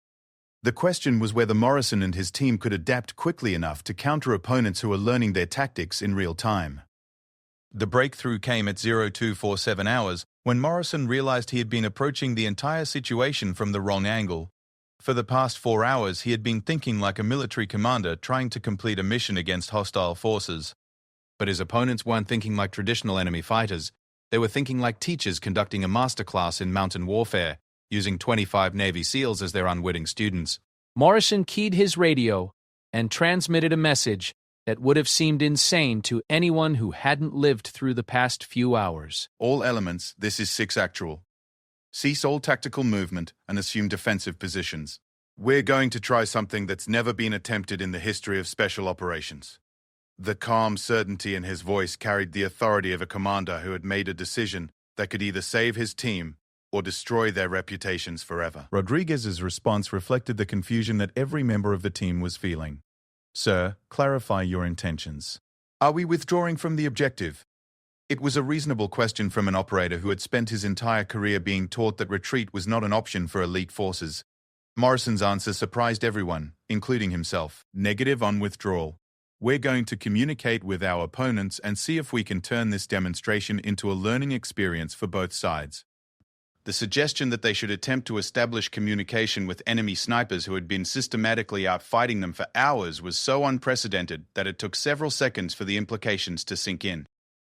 The question was whether Morrison and his team could adapt quickly enough to counter opponents who were learning their tactics in real time. The breakthrough came at 0247 hours when Morrison realized he had been approaching the entire situation from the wrong angle. For the past 4 hours, he had been thinking like a military commander trying to complete a mission against hostile forces. But his opponents weren't thinking like traditional enemy fighters. They were thinking like teachers conducting a masterclass in mountain warfare, using 25 Navy SEALs as their unwitting students. Morrison keyed his radio and transmitted a message that would have seemed insane to anyone who hadn't lived through the past few hours. "All elements, this is 6 actual. Cease all tactical movement and assume defensive positions. We're going to try something that's never been attempted in the history of special operations." The calm certainty in his voice carried the authority of a commander who had made a decision that could either save his team or destroy their reputations forever. Rodriguez's response reflected the confusion that every member of the team was feeling. "Sir, clarify your intentions. Are we withdrawing from the objective?" It was a reasonable question from an operator who had spent his entire career being taught that retreat was not an option for elite forces. Morrison's answer surprised everyone, including himself. "Negative on withdrawal. We're going to communicate with our opponents and see if we can turn this demonstration into a learning experience for both sides." The suggestion that they should attempt to establish communication with enemy snipers who had been systematically outfighting them for hours was so unprecedented that it took several seconds for the implications to sink in.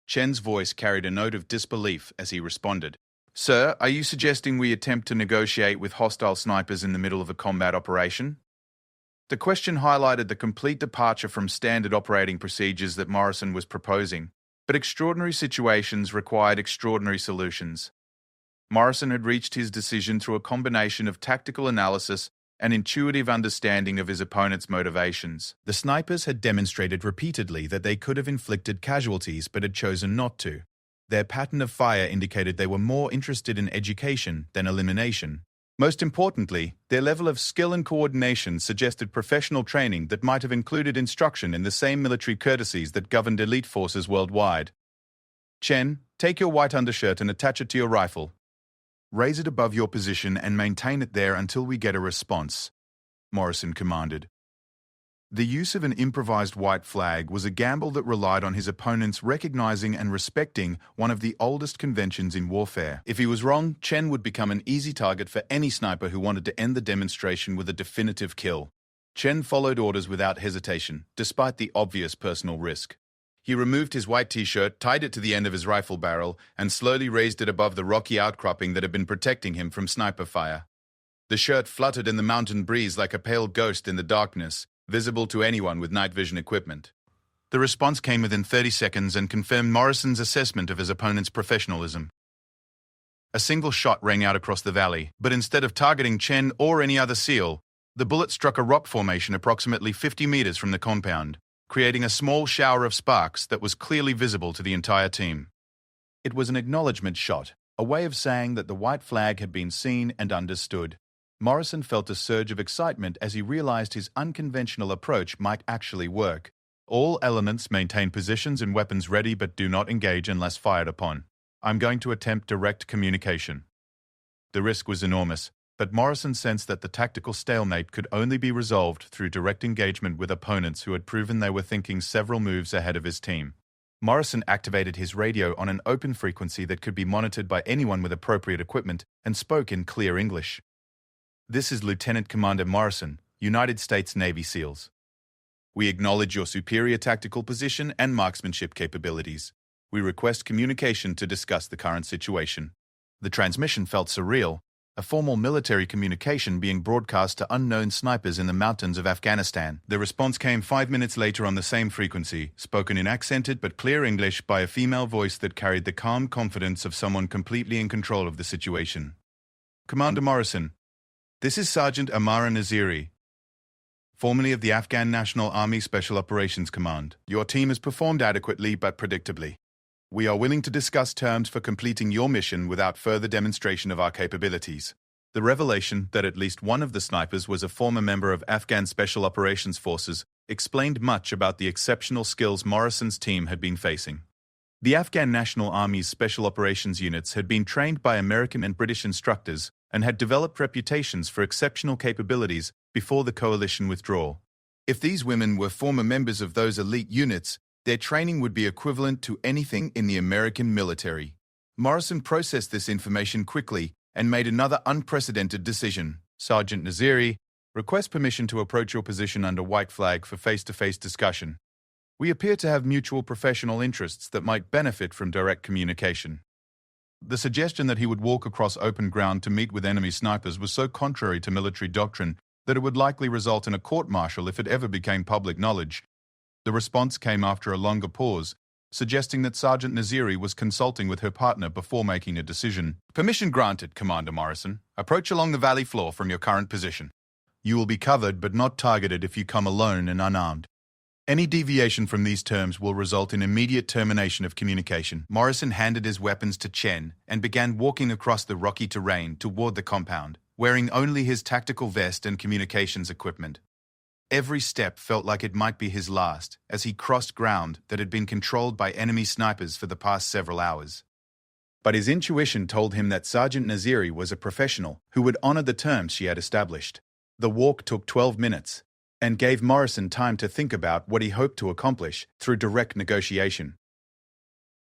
Chen's voice carried a note of disbelief as he responded. "Sir, are you suggesting we attempt to negotiate with hostile snipers in the middle of a combat operation?" The question highlighted the complete departure from standard operating procedures that Morrison was proposing, but extraordinary situations required extraordinary solutions. Morrison had reached his decision through a combination of tactical analysis and intuitive understanding of his opponent's motivations. The snipers had demonstrated repeatedly that they could have inflicted casualties but had chosen not to. Their pattern of fire indicated they were more interested in education than elimination. Most importantly, their level of skill and coordination suggested professional training that might have included instruction in the same military courtesies that governed elite forces worldwide. "Chen, take your white undershirt and attach it to your rifle. Raise it above your position and maintain it there until we get a response," Morrison commanded. The use of an improvised white flag was a gamble that relied on his opponents recognizing and respecting one of the oldest conventions in warfare. If he was wrong, Chen would become an easy target for any sniper who wanted to end the demonstration with a definitive kill. Chen followed orders without hesitation, despite the obvious personal risk. He removed his white t-shirt, tied it to the end of his rifle barrel, and slowly raised it above the rocky outcropping that had been protecting him from sniper fire. The shirt fluttered in the mountain breeze like a pale ghost in the darkness, visible to anyone with night vision equipment. The response came within 30 seconds and confirmed Morrison's assessment of his opponent's professionalism. A single shot rang out across the valley, but instead of targeting Chen or any other SEAL, the bullet struck a rock formation approximately 50 meters from the compound, creating a small shower of sparks that was clearly visible to the entire team. It was an acknowledgement shot, a way of saying that the white flag had been seen and understood. Morrison felt a surge of excitement as he realized his unconventional approach might actually work. All elements maintain positions and weapons ready but do not engage unless fired upon. I'm going to attempt direct communication. The risk was enormous, but Morrison sensed that the tactical stalemate could only be resolved through direct engagement with opponents who had proven they were thinking several moves ahead of his team. Morrison activated his radio on an open frequency that could be monitored by anyone with appropriate equipment and spoke in clear English. This is Lieutenant Commander Morrison, United States Navy SEALs. We acknowledge your superior tactical position and marksmanship capabilities. We request communication to discuss the current situation. The transmission felt surreal, a formal military communication being broadcast to unknown snipers in the mountains of Afghanistan. The response came 5 minutes later on the same frequency, spoken in accented but clear English by a female voice that carried the calm confidence of someone completely in control of the situation. Commander Morrison, this is Sergeant Amara Naziri, formerly of the Afghan National Army Special Operations Command. Your team has performed adequately but predictably. We are willing to discuss terms for completing your mission without further demonstration of our capabilities. The revelation that at least one of the snipers was a former member of Afghan Special Operations Forces explained much about the exceptional skills Morrison's team had been facing. The Afghan National Army's Special Operations units had been trained by American and British instructors and had developed reputations for exceptional capabilities before the coalition withdrawal. If these women were former members of those elite units, their training would be equivalent to anything in the American military. Morrison processed this information quickly and made another unprecedented decision. Sergeant Naziri, request permission to approach your position under white flag for face-to-face discussion. We appear to have mutual professional interests that might benefit from direct communication. The suggestion that he would walk across open ground to meet with enemy snipers was so contrary to military doctrine that it would likely result in a court-martial if it ever became public knowledge. The response came after a longer pause, suggesting that Sergeant Naziri was consulting with her partner before making a decision. Permission granted, Commander Morrison. Approach along the valley floor from your current position. You will be covered but not targeted if you come alone and unarmed. Any deviation from these terms will result in immediate termination of communication. Morrison handed his weapons to Chen and began walking across the rocky terrain toward the compound, wearing only his tactical vest and communications equipment. Every step felt like it might be his last, as he crossed ground that had been controlled by enemy snipers for the past several hours. But his intuition told him that Sergeant Naziri was a professional who would honor the terms she had established. The walk took 12 minutes, and gave Morrison time to think about what he hoped to accomplish through direct negotiation.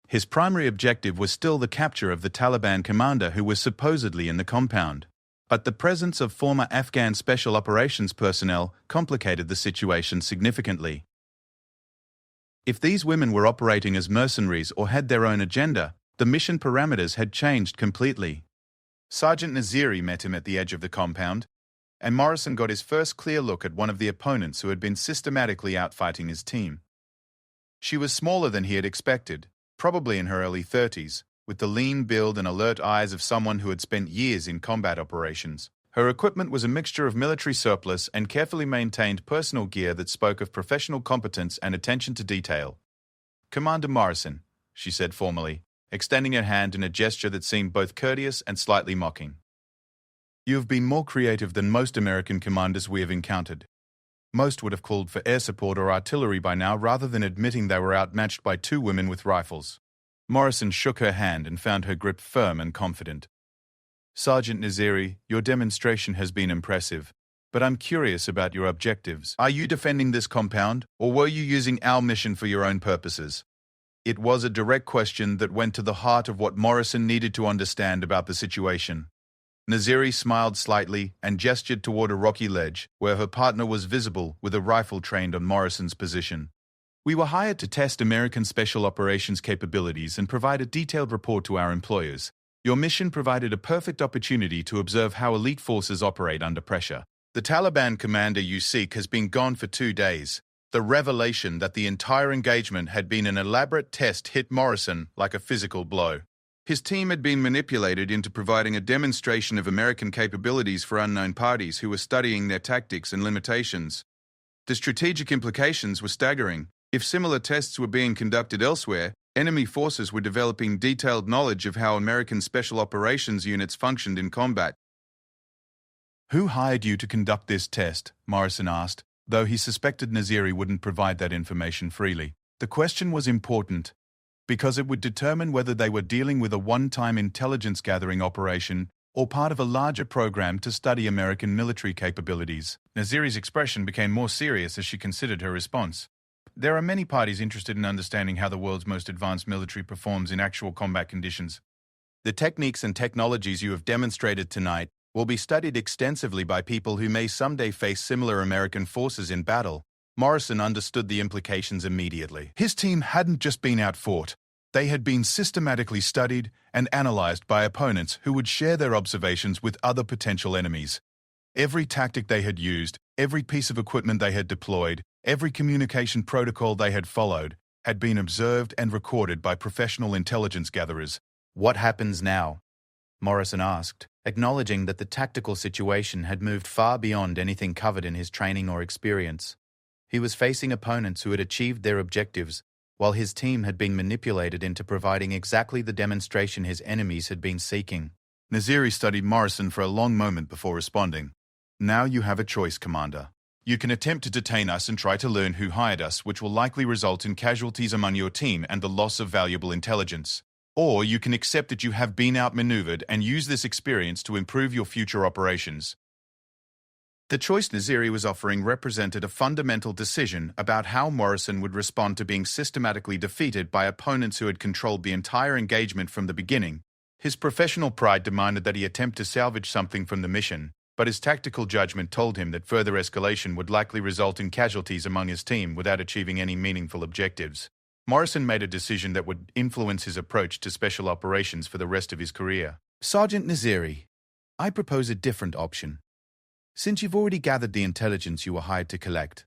His primary objective was still the capture of the Taliban commander who was supposedly in the compound. But the presence of former Afghan Special Operations personnel complicated the situation significantly. If these women were operating as mercenaries or had their own agenda, the mission parameters had changed completely. Sergeant Naziri met him at the edge of the compound, and Morrison got his first clear look at one of the opponents who had been systematically outfighting his team. She was smaller than he had expected, probably in her early 30s, with the lean build and alert eyes of someone who had spent years in combat operations. Her equipment was a mixture of military surplus and carefully maintained personal gear that spoke of professional competence and attention to detail. Commander Morrison, she said formally, extending her hand in a gesture that seemed both courteous and slightly mocking. You have been more creative than most American commanders we have encountered. Most would have called for air support or artillery by now rather than admitting they were outmatched by two women with rifles. Morrison shook her hand and found her grip firm and confident. Sergeant Naziri, your demonstration has been impressive, but I'm curious about your objectives. Are you defending this compound, or were you using our mission for your own purposes? It was a direct question that went to the heart of what Morrison needed to understand about the situation. Naziri smiled slightly and gestured toward a rocky ledge, where her partner was visible with a rifle trained on Morrison's position. We were hired to test American Special Operations capabilities and provide a detailed report to our employers. Your mission provided a perfect opportunity to observe how elite forces operate under pressure. The Taliban commander you seek has been gone for 2 days. The revelation that the entire engagement had been an elaborate test hit Morrison like a physical blow. His team had been manipulated into providing a demonstration of American capabilities for unknown parties who were studying their tactics and limitations. The strategic implications were staggering. If similar tests were being conducted elsewhere, enemy forces were developing detailed knowledge of how American Special Operations units functioned in combat. "Who hired you to conduct this test?" Morrison asked, though he suspected Naziri wouldn't provide that information freely. The question was important, because it would determine whether they were dealing with a one-time intelligence-gathering operation or part of a larger program to study American military capabilities. Naziri's expression became more serious as she considered her response. There are many parties interested in understanding how the world's most advanced military performs in actual combat conditions. The techniques and technologies you have demonstrated tonight will be studied extensively by people who may someday face similar American forces in battle. Morrison understood the implications immediately. His team hadn't just been outfought. They had been systematically studied and analyzed by opponents who would share their observations with other potential enemies. Every tactic they had used, every piece of equipment they had deployed, every communication protocol they had followed, had been observed and recorded by professional intelligence gatherers. "What happens now?" Morrison asked, acknowledging that the tactical situation had moved far beyond anything covered in his training or experience. He was facing opponents who had achieved their objectives, while his team had been manipulated into providing exactly the demonstration his enemies had been seeking. Naziri studied Morrison for a long moment before responding. "Now you have a choice, Commander. You can attempt to detain us and try to learn who hired us, which will likely result in casualties among your team and the loss of valuable intelligence. Or you can accept that you have been outmaneuvered and use this experience to improve your future operations." The choice Naziri was offering represented a fundamental decision about how Morrison would respond to being systematically defeated by opponents who had controlled the entire engagement from the beginning. His professional pride demanded that he attempt to salvage something from the mission, but his tactical judgment told him that further escalation would likely result in casualties among his team without achieving any meaningful objectives. Morrison made a decision that would influence his approach to special operations for the rest of his career. "Sergeant Naziri, I propose a different option. Since you've already gathered the intelligence you were hired to collect,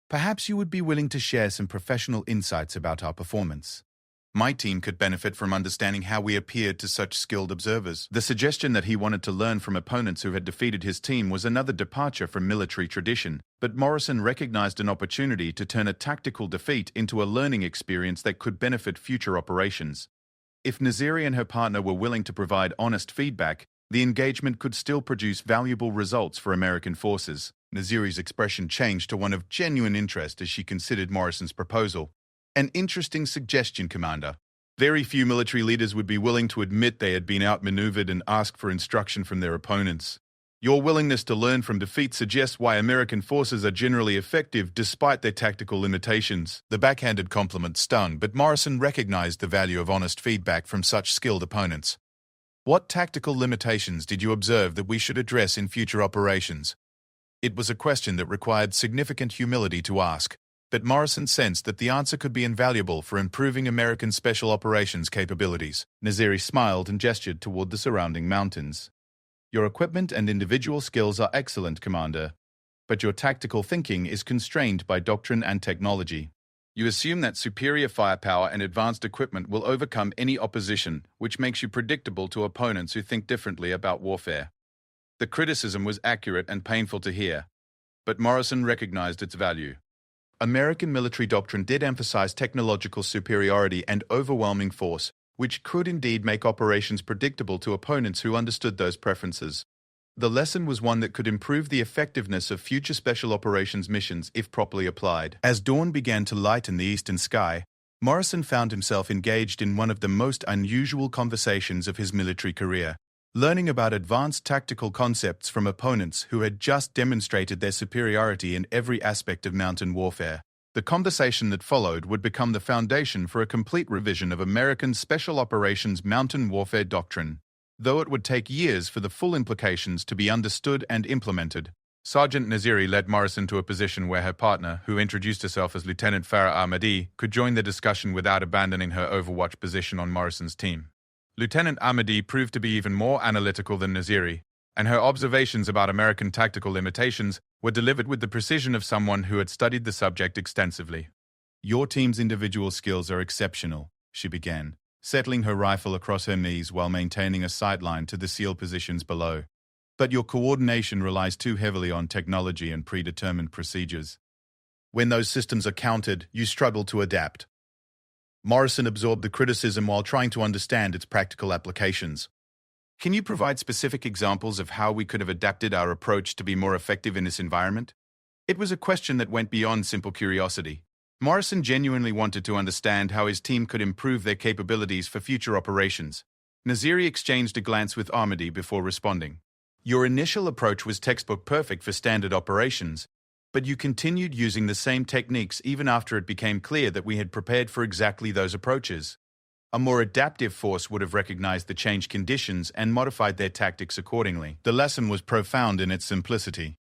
perhaps you would be willing to share some professional insights about our performance. My team could benefit from understanding how we appeared to such skilled observers." The suggestion that he wanted to learn from opponents who had defeated his team was another departure from military tradition, but Morrison recognized an opportunity to turn a tactical defeat into a learning experience that could benefit future operations. If Naziri and her partner were willing to provide honest feedback, the engagement could still produce valuable results for American forces. Naziri's expression changed to one of genuine interest as she considered Morrison's proposal. "An interesting suggestion, Commander. Very few military leaders would be willing to admit they had been outmaneuvered and ask for instruction from their opponents. Your willingness to learn from defeat suggests why American forces are generally effective despite their tactical limitations." The backhanded compliment stung, but Morrison recognized the value of honest feedback from such skilled opponents. "What tactical limitations did you observe that we should address in future operations?" It was a question that required significant humility to ask, but Morrison sensed that the answer could be invaluable for improving American Special Operations capabilities. Naziri smiled and gestured toward the surrounding mountains. "Your equipment and individual skills are excellent, Commander, but your tactical thinking is constrained by doctrine and technology. You assume that superior firepower and advanced equipment will overcome any opposition, which makes you predictable to opponents who think differently about warfare." The criticism was accurate and painful to hear, but Morrison recognized its value. American military doctrine did emphasize technological superiority and overwhelming force, which could indeed make operations predictable to opponents who understood those preferences. The lesson was one that could improve the effectiveness of future special operations missions if properly applied. As dawn began to lighten the eastern sky, Morrison found himself engaged in one of the most unusual conversations of his military career, learning about advanced tactical concepts from opponents who had just demonstrated their superiority in every aspect of mountain warfare. The conversation that followed would become the foundation for a complete revision of American Special Operations mountain warfare doctrine. though it would take years for the full implications to be understood and implemented. Sergeant Naziri led Morrison to a position where her partner, who introduced herself as Lieutenant Farah Ahmadi, could join the discussion without abandoning her overwatch position on Morrison's team. Lieutenant Ahmadi proved to be even more analytical than Naziri, and her observations about American tactical limitations were delivered with the precision of someone who had studied the subject extensively. "Your team's individual skills are exceptional," she began, settling her rifle across her knees while maintaining a sightline to the SEAL positions below. "But your coordination relies too heavily on technology and predetermined procedures. When those systems are countered, you struggle to adapt." Morrison absorbed the criticism while trying to understand its practical applications. Can you provide specific examples of how we could have adapted our approach to be more effective in this environment? It was a question that went beyond simple curiosity. Morrison genuinely wanted to understand how his team could improve their capabilities for future operations. Naziri exchanged a glance with Ahmadi before responding. "Your initial approach was textbook perfect for standard operations, but you continued using the same techniques even after it became clear that we had prepared for exactly those approaches. A more adaptive force would have recognized the changed conditions and modified their tactics accordingly." The lesson was profound in its simplicity.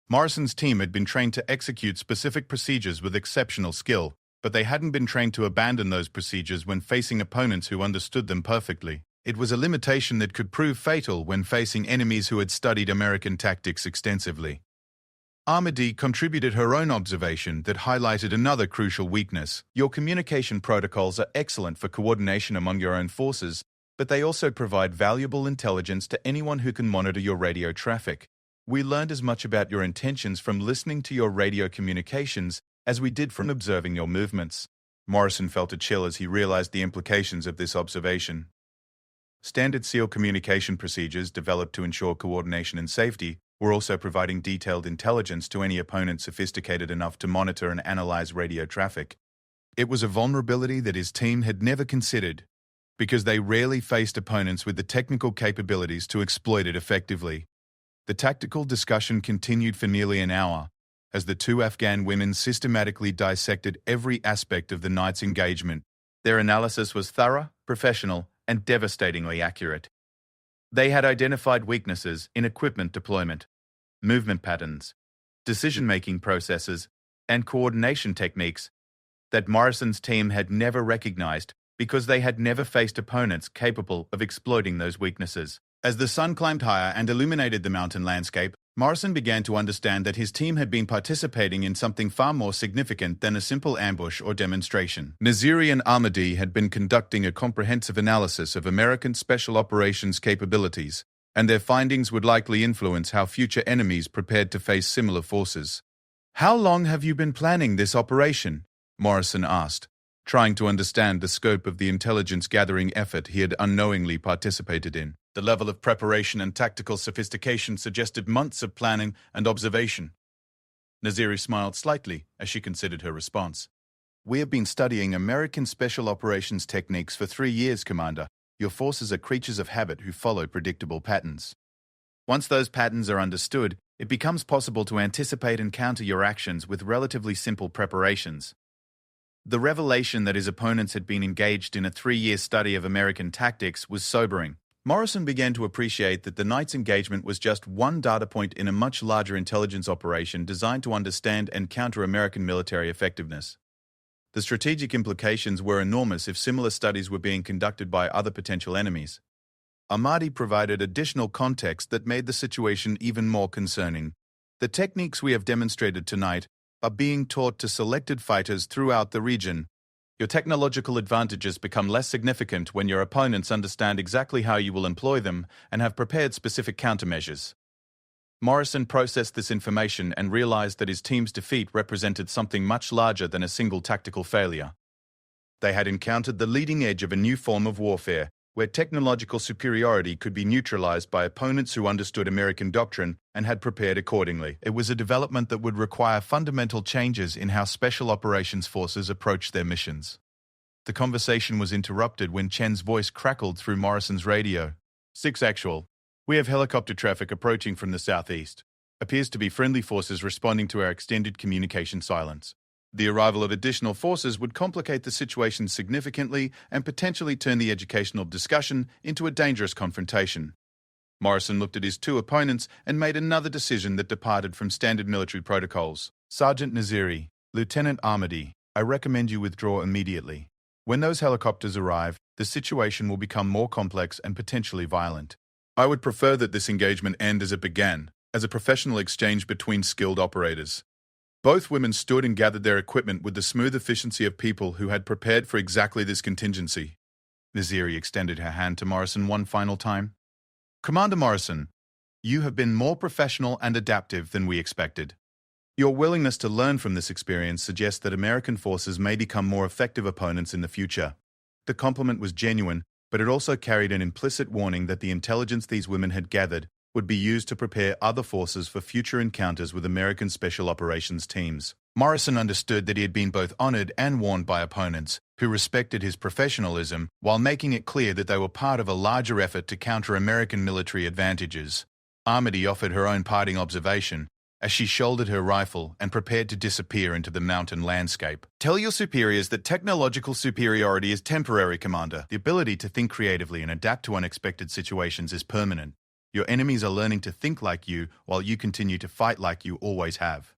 Morrison's team had been trained to execute specific procedures with exceptional skill, but they hadn't been trained to abandon those procedures when facing opponents who understood them perfectly. It was a limitation that could prove fatal when facing enemies who had studied American tactics extensively. Ahmadi contributed her own observation that highlighted another crucial weakness. "Your communication protocols are excellent for coordination among your own forces, but they also provide valuable intelligence to anyone who can monitor your radio traffic. We learned as much about your intentions from listening to your radio communications as we did from observing your movements." Morrison felt a chill as he realized the implications of this observation. Standard SEAL communication procedures developed to ensure coordination and safety were also providing detailed intelligence to any opponent sophisticated enough to monitor and analyze radio traffic. It was a vulnerability that his team had never considered, because they rarely faced opponents with the technical capabilities to exploit it effectively. The tactical discussion continued for nearly an hour, as the two Afghan women systematically dissected every aspect of the night's engagement. Their analysis was thorough, professional, and devastatingly accurate. They had identified weaknesses in equipment deployment, movement patterns, decision-making processes, and coordination techniques that Morrison's team had never recognized because they had never faced opponents capable of exploiting those weaknesses. As the sun climbed higher and illuminated the mountain landscape, Morrison began to understand that his team had been participating in something far more significant than a simple ambush or demonstration. Naziri and Ahmadi had been conducting a comprehensive analysis of American special operations capabilities, and their findings would likely influence how future enemies prepared to face similar forces. "How long have you been planning this operation?" Morrison asked, trying to understand the scope of the intelligence-gathering effort he had unknowingly participated in. The level of preparation and tactical sophistication suggested months of planning and observation. Naziri smiled slightly as she considered her response. "We have been studying American special operations techniques for 3 years, Commander. Your forces are creatures of habit who follow predictable patterns. Once those patterns are understood, it becomes possible to anticipate and counter your actions with relatively simple preparations." The revelation that his opponents had been engaged in a 3-year study of American tactics was sobering. Morrison began to appreciate that the night's engagement was just one data point in a much larger intelligence operation designed to understand and counter American military effectiveness. The strategic implications were enormous if similar studies were being conducted by other potential enemies. Ahmadi provided additional context that made the situation even more concerning. "The techniques we have demonstrated tonight are being taught to selected fighters throughout the region. Your technological advantages become less significant when your opponents understand exactly how you will employ them and have prepared specific countermeasures." Morrison processed this information and realized that his team's defeat represented something much larger than a single tactical failure. They had encountered the leading edge of a new form of warfare, where technological superiority could be neutralized by opponents who understood American doctrine and had prepared accordingly. It was a development that would require fundamental changes in how special operations forces approached their missions. The conversation was interrupted when Chen's voice crackled through Morrison's radio. 6 Actual. We have helicopter traffic approaching from the southeast. Appears to be friendly forces responding to our extended communication silence. The arrival of additional forces would complicate the situation significantly and potentially turn the educational discussion into a dangerous confrontation. Morrison looked at his two opponents and made another decision that departed from standard military protocols. Sergeant Naziri, Lieutenant Armady, I recommend you withdraw immediately. When those helicopters arrive, the situation will become more complex and potentially violent. I would prefer that this engagement end as it began, as a professional exchange between skilled operators. Both women stood and gathered their equipment with the smooth efficiency of people who had prepared for exactly this contingency. Naziri extended her hand to Morrison one final time. Commander Morrison, you have been more professional and adaptive than we expected. Your willingness to learn from this experience suggests that American forces may become more effective opponents in the future. The compliment was genuine, but it also carried an implicit warning that the intelligence these women had gathered would be used to prepare other forces for future encounters with American Special Operations teams. Morrison understood that he had been both honored and warned by opponents who respected his professionalism while making it clear that they were part of a larger effort to counter American military advantages. Armady offered her own parting observation as she shouldered her rifle and prepared to disappear into the mountain landscape. Tell your superiors that technological superiority is temporary, Commander. The ability to think creatively and adapt to unexpected situations is permanent. Your enemies are learning to think like you while you continue to fight like you always have.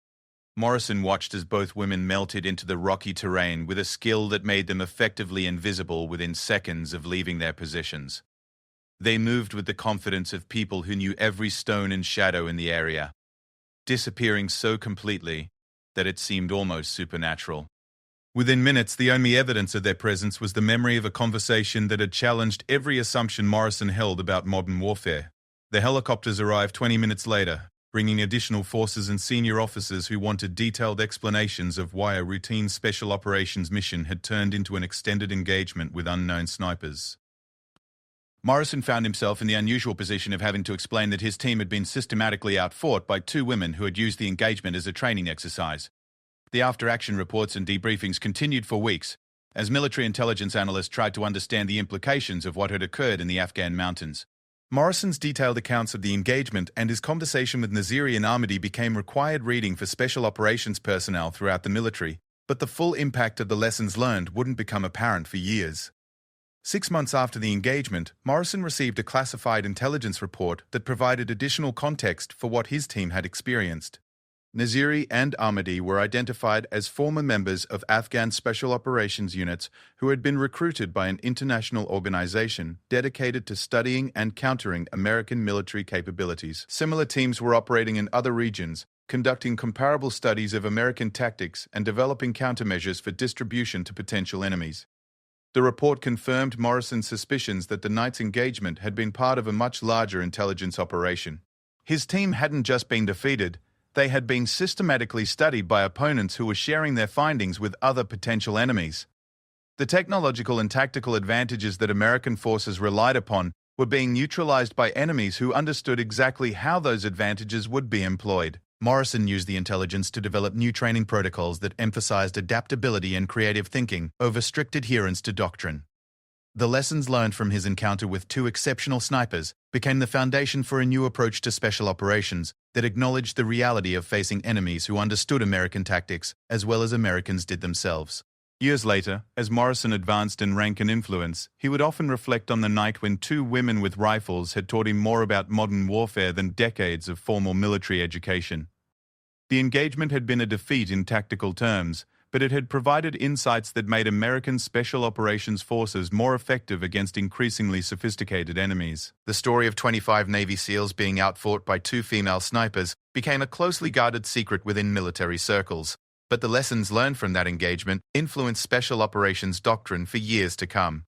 Morrison watched as both women melted into the rocky terrain with a skill that made them effectively invisible within seconds of leaving their positions. They moved with the confidence of people who knew every stone and shadow in the area, disappearing so completely that it seemed almost supernatural. Within minutes, the only evidence of their presence was the memory of a conversation that had challenged every assumption Morrison held about modern warfare. The helicopters arrived 20 minutes later, bringing additional forces and senior officers who wanted detailed explanations of why a routine special operations mission had turned into an extended engagement with unknown snipers. Morrison found himself in the unusual position of having to explain that his team had been systematically outfought by two women who had used the engagement as a training exercise. The after-action reports and debriefings continued for weeks, as military intelligence analysts tried to understand the implications of what had occurred in the Afghan mountains. Morrison's detailed accounts of the engagement and his conversation with Naziri and Armady became required reading for special operations personnel throughout the military, but the full impact of the lessons learned wouldn't become apparent for years. 6 months after the engagement, Morrison received a classified intelligence report that provided additional context for what his team had experienced. Naziri and Armady were identified as former members of Afghan Special Operations units who had been recruited by an international organization dedicated to studying and countering American military capabilities. Similar teams were operating in other regions, conducting comparable studies of American tactics and developing countermeasures for distribution to potential enemies. The report confirmed Morrison's suspicions that the night's engagement had been part of a much larger intelligence operation. His team hadn't just been defeated, they had been systematically studied by opponents who were sharing their findings with other potential enemies. The technological and tactical advantages that American forces relied upon were being neutralized by enemies who understood exactly how those advantages would be employed. Morrison used the intelligence to develop new training protocols that emphasized adaptability and creative thinking over strict adherence to doctrine. The lessons learned from his encounter with two exceptional snipers became the foundation for a new approach to special operations that acknowledged the reality of facing enemies who understood American tactics as well as Americans did themselves. Years later, as Morrison advanced in rank and influence, he would often reflect on the night when two women with rifles had taught him more about modern warfare than decades of formal military education. The engagement had been a defeat in tactical terms, but it had provided insights that made American Special Operations forces more effective against increasingly sophisticated enemies. The story of 25 Navy SEALs being outfought by two female snipers became a closely guarded secret within military circles, but the lessons learned from that engagement influenced Special Operations doctrine for years to come.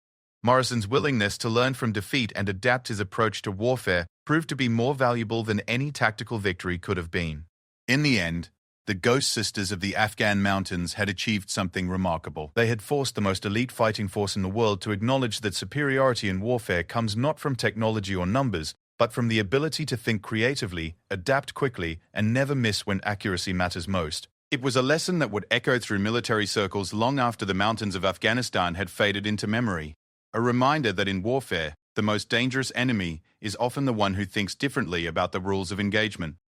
Morrison's willingness to learn from defeat and adapt his approach to warfare proved to be more valuable than any tactical victory could have been. In the end, the Ghost Sisters of the Afghan mountains had achieved something remarkable. They had forced the most elite fighting force in the world to acknowledge that superiority in warfare comes not from technology or numbers, but from the ability to think creatively, adapt quickly, and never miss when accuracy matters most. It was a lesson that would echo through military circles long after the mountains of Afghanistan had faded into memory. A reminder that in warfare, the most dangerous enemy is often the one who thinks differently about the rules of engagement.